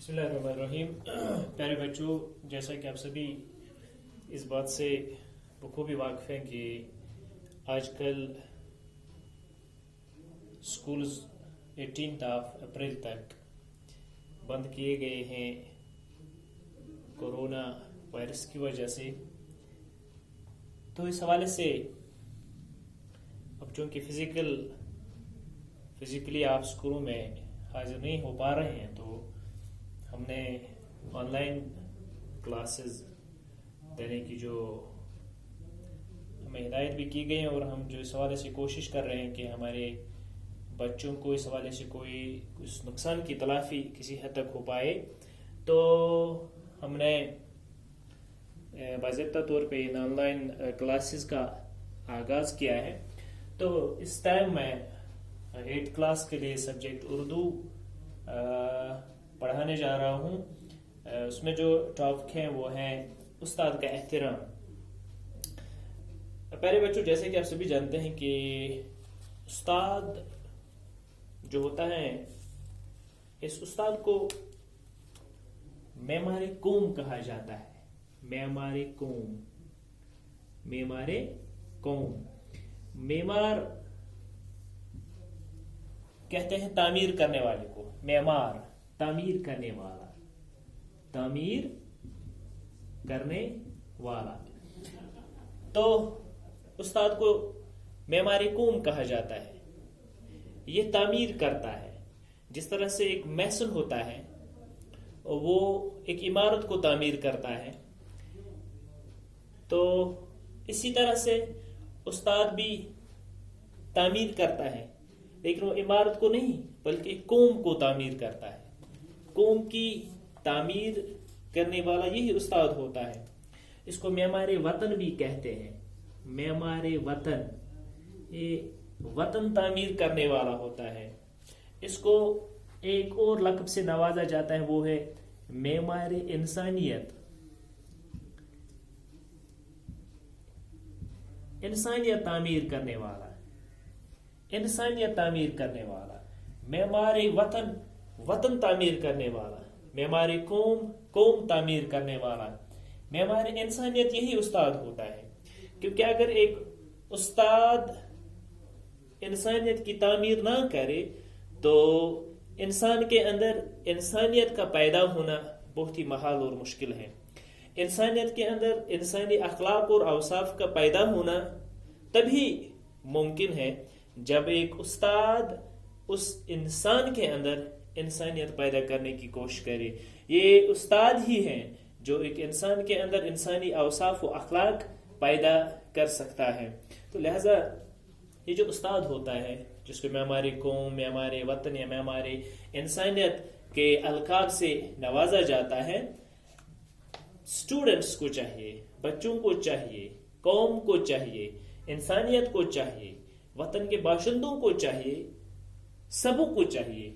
बिस्मिल्लाहिर्रहमानिर्रहीम। प्यारे बच्चों, जैसा कि आप सभी इस बात से बखूबी वाकिफ़ हैं कि आजकल स्कूल्स 18 अप्रैल तक बंद किए गए हैं कोरोना वायरस की वजह से। तो इस हवाले से अब चूँकि फिज़िकली आप स्कूलों में हाजिर नहीं हो पा रहे हैं, तो हमने ऑनलाइन क्लासेस देने की जो हमें हिदायत भी की गई है, और हम जो इस हवाले से कोशिश कर रहे हैं कि हमारे बच्चों को इस हवाले से कोई उस नुकसान की तलाफ़ी किसी हद तक हो पाए, तो हमने बाज़ाब्ता तौर पे इन ऑनलाइन क्लासेस का आगाज़ किया है। तो इस टाइम मैं 8th क्लास के लिए सब्जेक्ट उर्दू पढ़ाने जा रहा हूँ। उसमें जो टॉपिक हैं वो हैं उस्ताद का एहतराम। प्यारे बच्चों, जैसे कि आप सभी जानते हैं कि उस्ताद जो होता है, इस उस्ताद को मेमारे कौम कहा जाता है। मेमारे कौम। मेमार कहते हैं तामीर करने वाले को। मेमार तामीर करने वाला। तो उस्ताद को मेमारे कौम कहा जाता है। ये तामीर करता है। जिस तरह से एक मैसन होता है, वो एक इमारत को तामीर करता है, तो इसी तरह से उस्ताद भी तामीर करता है, लेकिन वो इमारत को नहीं बल्कि कौम को तामीर करता है। कौम की तामीर करने वाला यही उस्ताद होता है। इसको मेमारे वतन भी कहते हैं। मेमारे वतन, ये वतन तामीर करने वाला होता है। इसको एक और लक़ब से नवाजा जाता है, वो है मेमारे इंसानियत। इंसानियत तामीर करने वाला। मेमारे वतन, वतन तामीर करने वाला। मेमारे कौम तामीर करने वाला। मेमारे इंसानियत यही उस्ताद होता है। क्योंकि अगर एक उस्ताद इंसानियत की तामीर ना करे, तो इंसान के अंदर इंसानियत का पैदा होना बहुत ही महाल और मुश्किल है। इंसानियत के अंदर इंसानी अखलाक और अवसाफ का पैदा होना तभी मुमकिन है जब एक उस्ताद उस इंसान के अंदर इंसानियत पैदा करने की कोशिश करे। ये उस्ताद ही है जो एक इंसान के अंदर इंसानी अवसाफ और अखलाक पैदा कर सकता है। तो लिहाजा ये जो उस्ताद होता है, जिसको मेमारे कौम, मेमारे वतन या मेमारे इंसानियत के अलकाब से नवाजा जाता है, स्टूडेंट्स को चाहिए, बच्चों को चाहिए, कौम को चाहिए, इंसानियत को चाहिए, वतन के बाशिंदों को चाहिए, सबों को चाहिए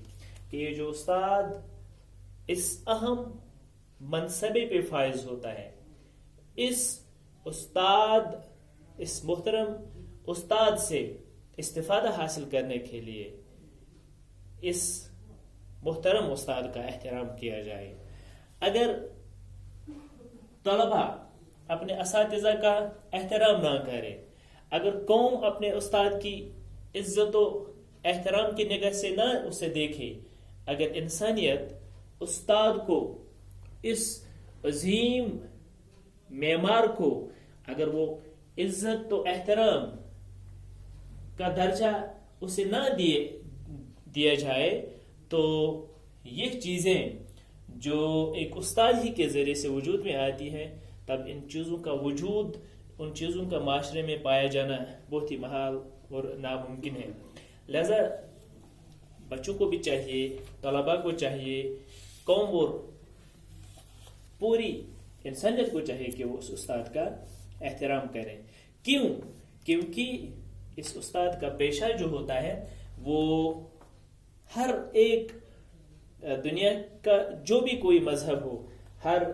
कि ये जो उस्ताद इस अहम मनसबे पे फायज होता है, इस मुहतरम उस्ताद से इस्तिफादा हासिल करने के लिए इस मुहतरम उस्ताद का एहतराम किया जाए। अगर तलबा अपने असातिज़ा का एहतराम ना करे, अगर कौम अपने उस्ताद की इज्जत और एहतराम की निगाह से ना उसे देखे, अगर इंसानियत उस्ताद को, इस अजीम मेमार को, अगर वो इज्जत तो एहतराम का दर्जा उसे ना दिया जाए, तो ये चीज़ें जो एक उस्ताद ही के ज़रिए से वजूद में आती हैं, तब इन चीज़ों का वजूद, उन चीज़ों का माशरे में पाया जाना बहुत ही महाल और नामुमकिन है। लिहाजा बच्चों को भी चाहिए, तलबा को चाहिए, कौम और पूरी इंसानियत को चाहिए कि वो उस उस्ताद का एहतराम करें। क्यों? क्योंकि इस उस्ताद का पेशा जो होता है, वो हर एक दुनिया का जो भी कोई मजहब हो, हर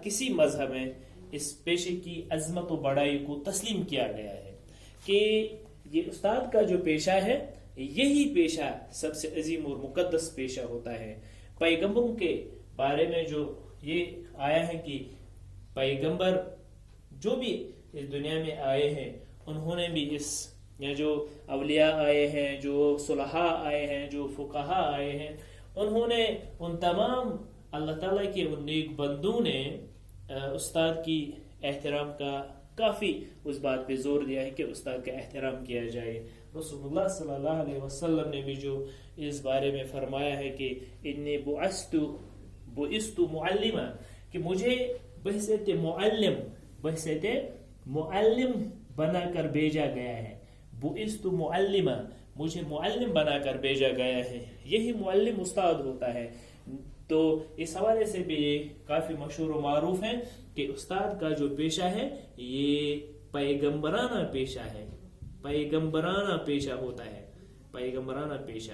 किसी मजहब में इस पेशे की अजमत और बड़ाई को तस्लीम किया गया है कि ये उस्ताद का जो पेशा है, यही पेशा सबसे अजीम और मुकद्दस पेशा होता है। पैगंबरों के बारे में जो ये आया है कि पैगंबर जो भी इस दुनिया में आए हैं उन्होंने भी इस, या जो अवलिया आए हैं, जो सुलहा आए हैं, जो फुकाहा आए हैं, उन्होंने उन तमाम अल्लाह ताला के उन नेक बंदों ने उस्ताद की एहतराम का काफ़ी उस बात पे जोर दिया है कि उस्ताद का एहतराम किया जाए। रसूलुल्लाह सल्लल्लाहु अलैहि वसल्लम ने भी जो इस बारे में फरमाया है कि इन्नी बुइस्तु मुअल्लिमा, कि मुझे बहसत मुअल्लिम बनाकर भेजा गया है। बुइस्तु मुअल्लिमा, मुझे मुअल्लिम बनाकर भेजा गया है। यही मुअल्लिम उस्ताद होता है। तो इस हवाले से भी ये काफ़ी मशहूर और मारूफ है कि उस्ताद का जो पेशा है ये पैगंबराना पेशा है, पैगंबराना पेशा होता है, पैगंबराना पेशा।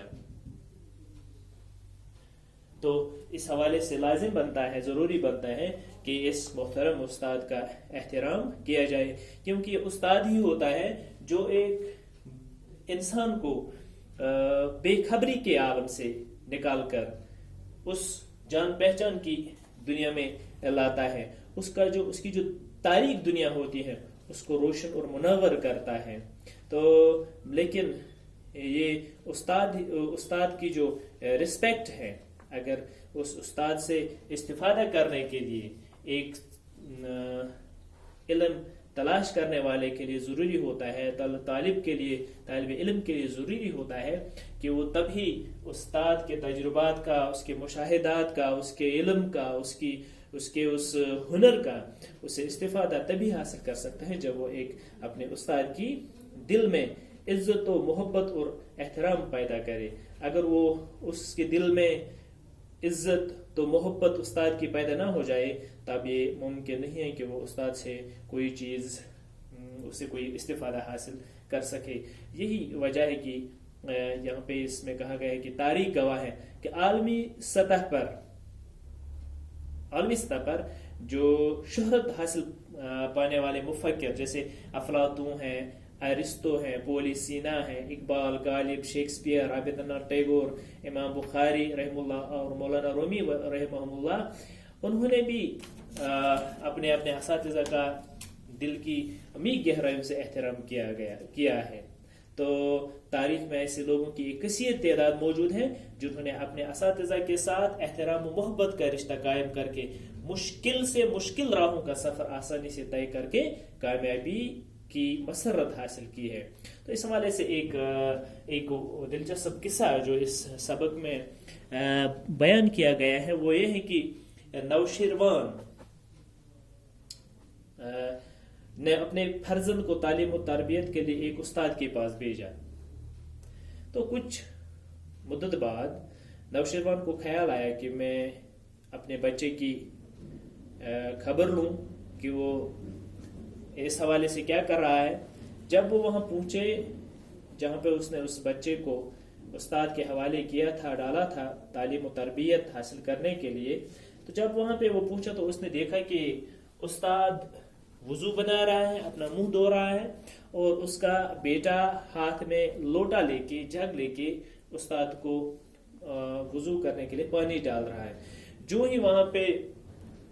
तो इस हवाले से लाजिम बनता है, ज़रूरी बनता है कि इस मोहतरम उस्ताद का एहतराम किया जाए, क्योंकि उस्ताद ही होता है जो एक इंसान को बेखबरी के आलम से निकाल कर उस जान पहचान की दुनिया में लाता है। उसकी जो तारीक दुनिया होती है उसको रोशन और मुनव्वर करता है। तो लेकिन ये उस्ताद की जो रिस्पेक्ट है, अगर उस उस्ताद से इस्तिफादा करने के लिए एक इल्म तलाश करने वाले के लिए ज़रूरी होता है, तालिब इल्म के लिए ज़रूरी होता है कि वो तभी उस्ताद के तजुर्बात का, उसके मुशाहिदात का, उसके इल्म का, उसके उस हुनर का उसे इस्तिफादा तभी हासिल कर सकता है जब वो एक अपने उस्ताद की दिल में इज्जत और मोहब्बत और एहतराम पैदा करे। अगर वो उसके दिल में इज्जत तो मोहब्बत उस्ताद की पैदा ना हो जाए तब ये मुमकिन नहीं है कि वो उस्ताद से कोई चीज़, उससे कोई इस्तिफादा हासिल कर सके। यही वजह है कि यहाँ पे इसमें कहा गया है कि तारीख गवाह है कि आलमी सतह पर जो शोहरत हासिल पाने वाले मुफक्किर जैसे अफलातून हैं, अरिस्तो हैं, पोलिसीना हैं, इकबाल, गालिब, शेक्सपियर, रवींद्रनाथ टैगोर, इमाम बुखारी रहमुल्लाह और मौलाना रूमी रहमुल्लाह, उन्होंने भी अपने अपने असातिज़ा का दिल की अमीर गहराइयों से एहतराम किया है। तो तारीख में ऐसे लोगों की एक कसीर तादाद मौजूद है जिन्होंने अपने असातिज़ा के साथ एहतराम और मोहब्बत का रिश्ता कायम करके मुश्किल से मुश्किल राहों का सफ़र आसानी से तय करके कामयाबी की मसरत हासिल की है। तो इस हवाले से एक दिलचस्प किस्सा जो इस सबक में बयान किया गया है वो ये है कि नौशिरवान ने अपने फर्जंद को तालीम और तरबियत के लिए एक उस्ताद के पास भेजा। तो कुछ मुद्दत बाद नौशिरवान को ख्याल आया कि मैं अपने बच्चे की खबर लूं कि वो इस हवाले से क्या कर रहा है। जब वो वहाँ पहुँचे जहाँ पे उसने उस बच्चे को उस्ताद के हवाले किया था, डाला था तालीम और तरबियत हासिल करने के लिए, तो जब वहाँ पे वो पूछा तो उसने देखा कि उस्ताद वुजू बना रहा है, अपना मुंह धो रहा है और उसका बेटा हाथ में लोटा लेके, जग लेके उस्ताद को वुजू करने के लिए पानी डाल रहा है। जो ही वहाँ पे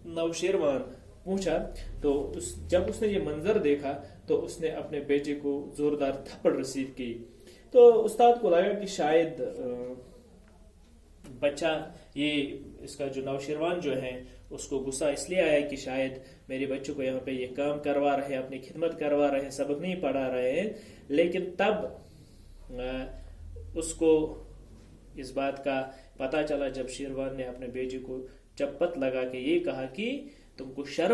नौशेरवान पूछा तो जब उसने ये मंजर देखा तो उसने अपने बेटे को जोरदार थप्पड़ रिसीव की। तो उस्ताद को लगा कि शायद बच्चा इसका जो नौशेरवान जो है उसको गुस्सा इसलिए आया कि शायद मेरे बच्चों को यहाँ पे ये काम करवा रहे, अपनी खिदमत करवा रहे, सबक नहीं पढ़ा रहे हैं। लेकिन तब उसको इस बात का पता चला जब शेरवान ने अपने बेटे को चप्पत लगा के ये कहा कि तुमको शर्म